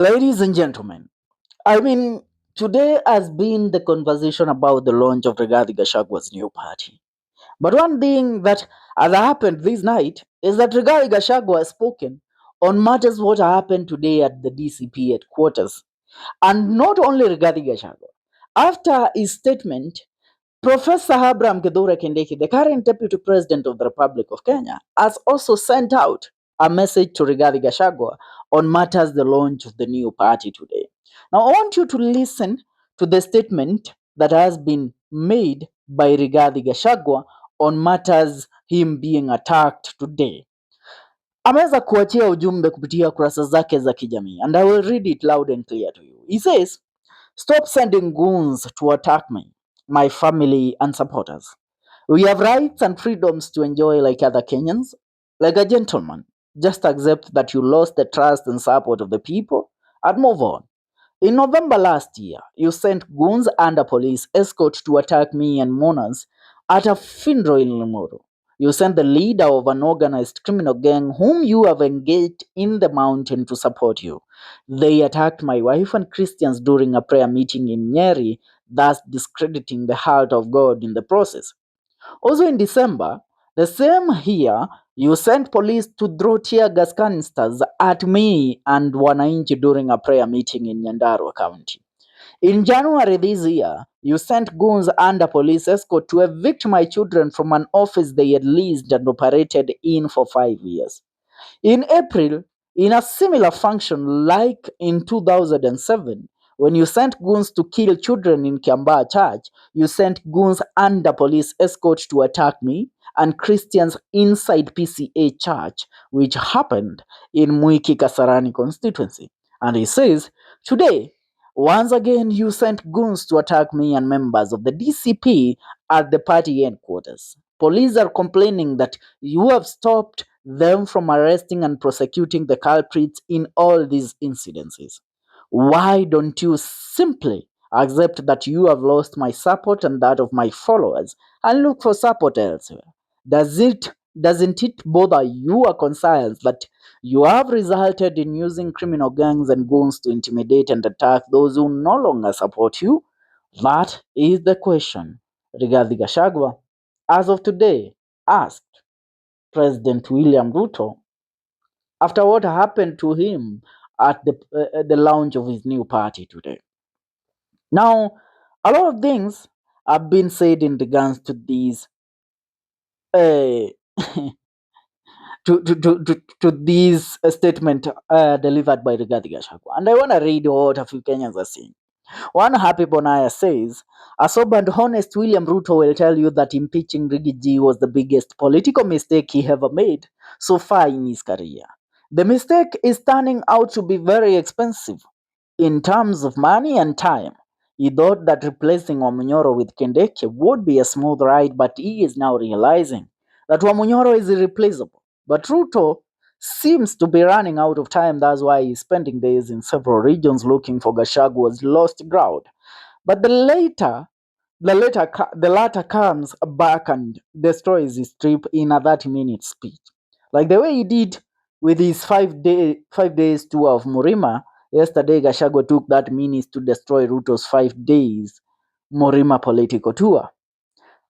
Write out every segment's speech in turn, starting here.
Ladies and gentlemen, today has been the conversation about the launch of Rigathi Gachagua's new party. But one thing that has happened this night is that Rigathi Gachagua has spoken on matters what happened today at the DCP headquarters. And not only Rigathi Gachagua. After his statement, Professor Abraham Kithure Kindiki, the current Deputy President of the Republic of Kenya, has also sent out a message to Rigathi Gachagua on matters the launch of the new party today. Now, I want you to listen to the statement that has been made by Rigathi Gachagua on matters him being attacked today. Ameweza kuachia ujumbe kupitia kurasa zake za kijamii, and I will read it loud and clear to you. He says, "Stop sending goons to attack me, my family, and supporters. We have rights and freedoms to enjoy like other Kenyans. Like a gentleman, just accept that you lost the trust and support of the people and move on. In November last year, you sent goons under police escort to attack me and mourners at a funeral in Limuru. You sent the leader of an organized criminal gang whom you have engaged in the mountain to support you. They attacked my wife and Christians during a prayer meeting in Nyeri, thus discrediting the heart of God in the process. Also in December, the same year, you sent police to throw tear gas canisters at me and Wananchi during a prayer meeting in Nyandarua County. In January this year, you sent goons under police escort to evict my children from an office they had leased and operated in for 5 years. In April, in a similar function like in 2007, when you sent goons to kill children in Kiambaa Church, you sent goons under police escort to attack me and Christians inside PCA Church, which happened in Mwiki Kasarani constituency. And he says, today, once again, you sent goons to attack me and members of the DCP at the party headquarters. Police are complaining that you have stopped them from arresting and prosecuting the culprits in all these incidences. Why don't you simply accept that you have lost my support and that of my followers and look for support elsewhere? Doesn't it bother your conscience that you have resulted in using criminal gangs and goons to intimidate and attack those who no longer support you? That is the question. Rigathi Gachagua, as of today, asked President William Ruto after what happened to him at the launch of his new party today. Now, a lot of things have been said in regards to these uh, to this statement delivered by Rigathi Gachagua, and I want to read what a few Kenyans are saying. One happy Bonaya says, a sober and honest William Ruto will tell you that impeaching Riggy G was the biggest political mistake he ever made so far in his career. The mistake is turning out to be very expensive in terms of money and time. He thought that replacing Wamunyoro with Kindiki would be a smooth ride, but he is now realizing that Wamunyoro is irreplaceable. But Ruto seems to be running out of time. That's why he's spending days in several regions looking for Gachagua's lost ground. But the latter comes back and destroys his trip in a 30-minute speech, like the way he did with his 5 days tour of Murima. Yesterday, Gachagua took that minutes to destroy Ruto's 5 days Murima political tour.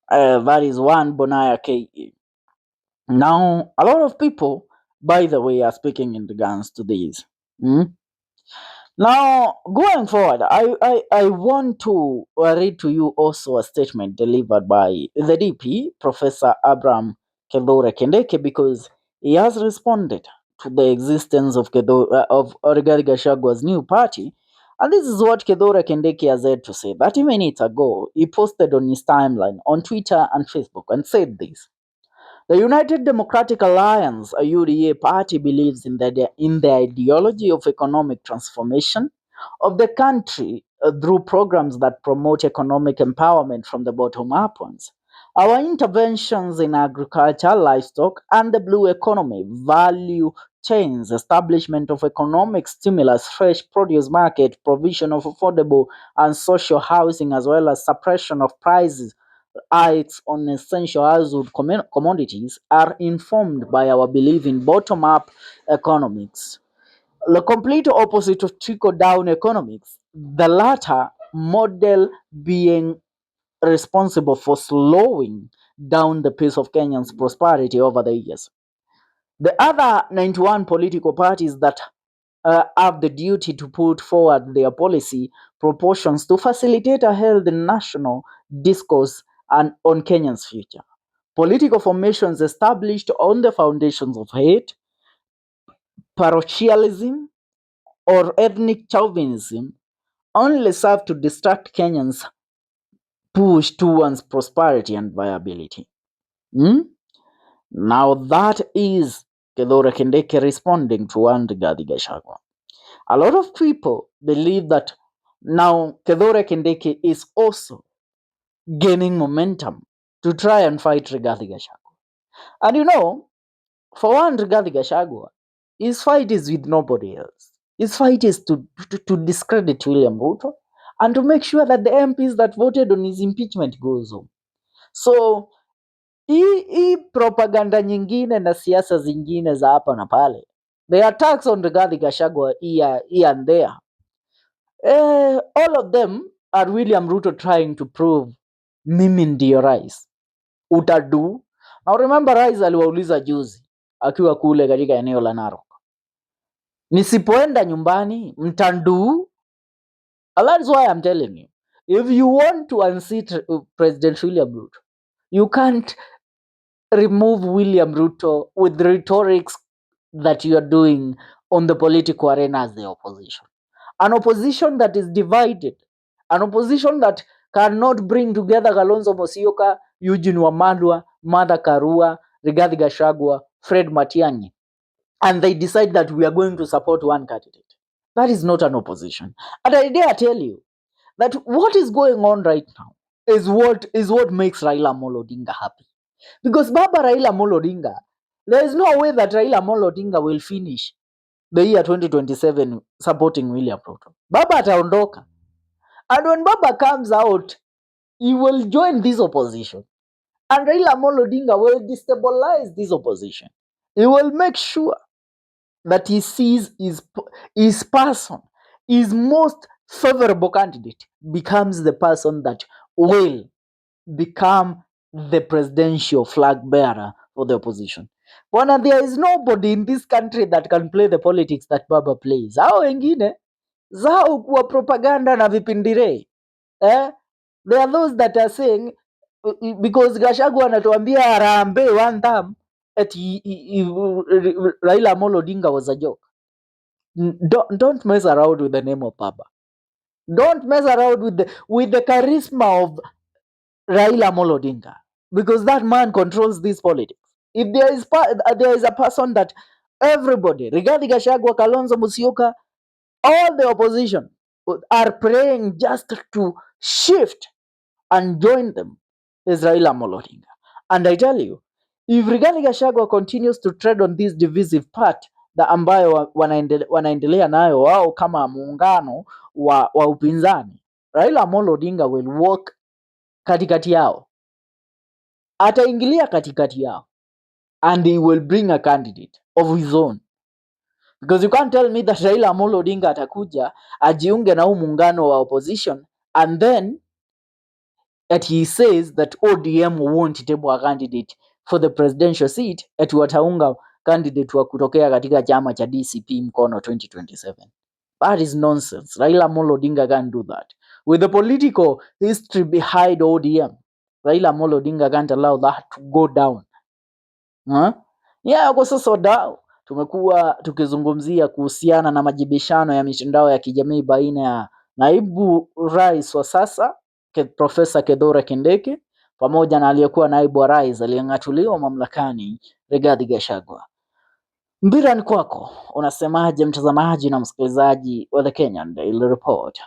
That is one Bonaya KE. Now, a lot of people, by the way, are speaking in regards to this. Hmm? Now, going forward, I want to read to you also a statement delivered by the DP, Professor Abraham Kithure Kindiki, because he has responded to the existence of Rigathi Gachagua's new party. And this is what Kithure Kindiki has had to say. 30 minutes ago, he posted on his timeline on Twitter and Facebook and said this. The United Democratic Alliance, a UDA party, believes in the ideology of economic transformation of the country through programs that promote economic empowerment from the bottom upwards. Our interventions in agriculture, livestock, and the blue economy, value chains, establishment of economic stimulus, fresh produce market, provision of affordable and social housing, as well as suppression of prices hikes on essential household commodities are informed by our belief in bottom-up economics. the complete opposite of trickle-down economics, the latter model being responsible for slowing down the pace of Kenyans' prosperity over the years. The other 91 political parties that have the duty to put forward their policy proportions to facilitate a healthy national discourse and on Kenya's future. Political formations established on the foundations of hate, parochialism, or ethnic chauvinism only serve to distract Kenyans' push towards prosperity and viability. Hmm? Now that is Kithure Kindiki responding to one Rigathi Gachagua. A lot of people believe that now Kithure Kindiki is also gaining momentum to try and fight Rigathi Gachagua. And for one Rigathi Gachagua, his fight is with nobody else. His fight is to discredit William Ruto and to make sure that the MPs that voted on his impeachment goes home. So hii propaganda nyingine na siasa zingine za hapa na pale, the attacks on Rigathi Gachagua here and there, all of them are William Ruto trying to prove mimi ndio rais, utadu. Now remember, rais aliwauliza juzi akiwa kule katika eneo la Narok, nisipoenda nyumbani mtandu. That's why I'm telling you, if you want to unseat President William Ruto, you can't remove William Ruto with rhetorics that you are doing on the political arena as the opposition. An opposition that is divided, an opposition that cannot bring together Kalonzo Musyoka, Eugene Wamalwa, Martha Karua, Rigathi Gachagua, Fred Matiang'i, and they decide that we are going to support one candidate. That is not an opposition. And I dare tell you that what is going on right now is what makes Raila Amolo Odinga happy. Because Baba Raila Amolo Odinga, there is no way that Raila Amolo Odinga will finish the year 2027 supporting William Ruto. Baba ataondoka. And when Baba comes out, he will join this opposition. And Raila Amolo Odinga will destabilize this opposition. He will make sure that he sees his person, his most favorable candidate, becomes the person that will become the presidential flag bearer for the opposition. Bwana, there is nobody in this country that can play the politics that Baba plays. Hao wengine zao kuwa propaganda na vipindire. There are those that are saying because Gachagua anatuambia Harambee one time that Raila Amolo Odinga was a joke. Don't mess around with the name of Baba. Don't mess around with the charisma of Raila Amolo Odinga, because that man controls this politics. If there is a person that everybody, Rigathi Gachagua, Kalonzo Musyoka, all the opposition are praying just to shift and join them, is Raila Amolo Odinga. And I tell you, if Rigathi Gachagua continues to tread on this divisive path ambayo wanaendelea nayo wao kama muungano wa upinzani, Raila Amolo Odinga will walk katikati yao, ataingilia katikati yao, and he will bring a candidate of his own. Because you can't tell me that Raila Amolo Odinga atakuja ajiunge na huu muungano wa opposition and then that he says that ODM won't table a candidate for the presidential seat, ati wataunga candidate wa kutokea katika chama cha DCP mkono 2027. That is nonsense. Raila Amolo Odinga can't do that. With the political history behind ODM, Raila Amolo Odinga can't allow that to go down. Kwa sasa tumekuwa tukizungumzia kuhusiana na majibishano ya mitandao ya kijamii baina ya naibu rais wa sasa Profesa Kithure Kindiki pamoja na aliyekuwa naibu wa rais aliyeng'atuliwa mamlakani Rigathi Gachagua. Mpira ni kwako. Unasemaje mtazamaji na msikilizaji wa The Kenyan Daily Report?